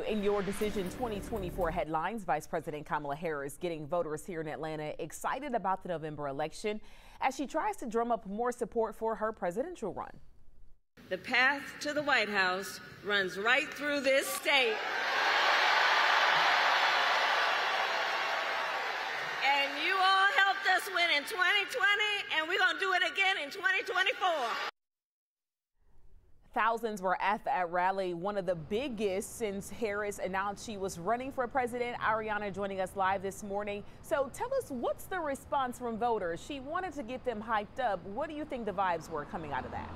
In your Decision 2024 headlines, Vice President Kamala Harris getting voters here in Atlanta excited about the November election as she tries to drum up more support for her presidential run. The path to the White House runs right through this state. And you all helped us win in 2020, and we're going to do it again in 2024. Thousands were at that rally, one of the biggest since Harris announced she was running for president. Ariana joining us live this morning. So tell us, what's the response from voters? She wanted to get them hyped up. What do you think the vibes were coming out of that?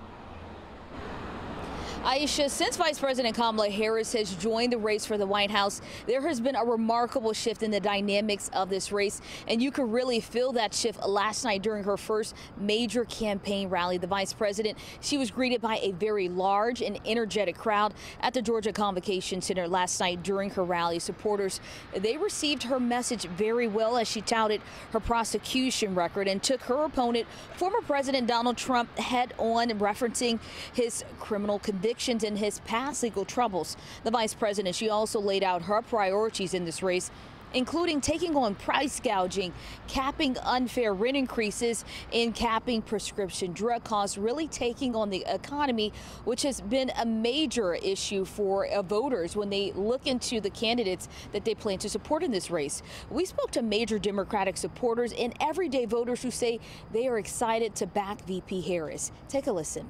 Aisha, since Vice President Kamala Harris has joined the race for the White House, there has been a remarkable shift in the dynamics of this race, and you could really feel that shift last night during her first major campaign rally. The Vice President, she was greeted by a very large and energetic crowd at the Georgia Convocation Center last night during her rally. Supporters, they received her message very well as she touted her prosecution record and took her opponent, former President Donald Trump, head on, referencing his criminal convictions and his past legal troubles. The Vice President, she also laid out her priorities in this race, including taking on price gouging, capping unfair rent increases, and capping prescription drug costs, really taking on the economy, which has been a major issue for voters when they look into the candidates that they plan to support in this race. We spoke to major Democratic supporters and everyday voters who say they are excited to back VP Harris. Take a listen.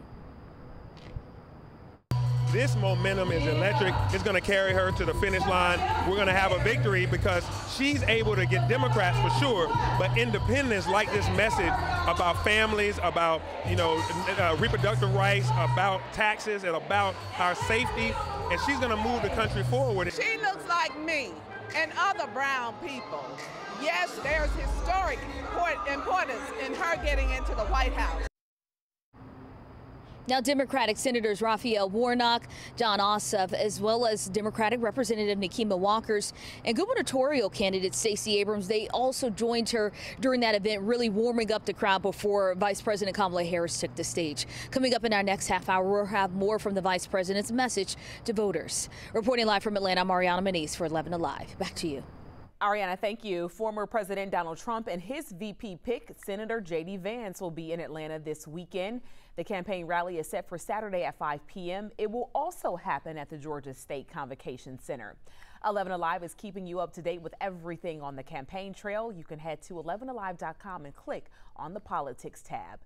This momentum is electric. It's going to carry her to the finish line. We're going to have a victory because she's able to get Democrats for sure, but independents like this message about families, about reproductive rights, about taxes, and about our safety, and she's going to move the country forward. She looks like me and other brown people. Yes, there's historic importance in her getting into the White House. Now, Democratic Senators Raphael Warnock, Jon Ossoff, as well as Democratic Representative Nikema Walkers and gubernatorial candidate Stacey Abrams, they also joined her during that event, really warming up the crowd before Vice President Kamala Harris took the stage. Coming up in our next half hour, we'll have more from the Vice President's message to voters. Reporting live from Atlanta, I'm Ariana Manise for 11 Alive. Back to you. Ariana, thank you. Former President Donald Trump and his VP pick, Senator J.D. Vance, will be in Atlanta this weekend. The campaign rally is set for Saturday at 5 p.m. It will also happen at the Georgia State Convocation Center. 11 Alive is keeping you up to date with everything on the campaign trail. You can head to 11alive.com and click on the Politics tab.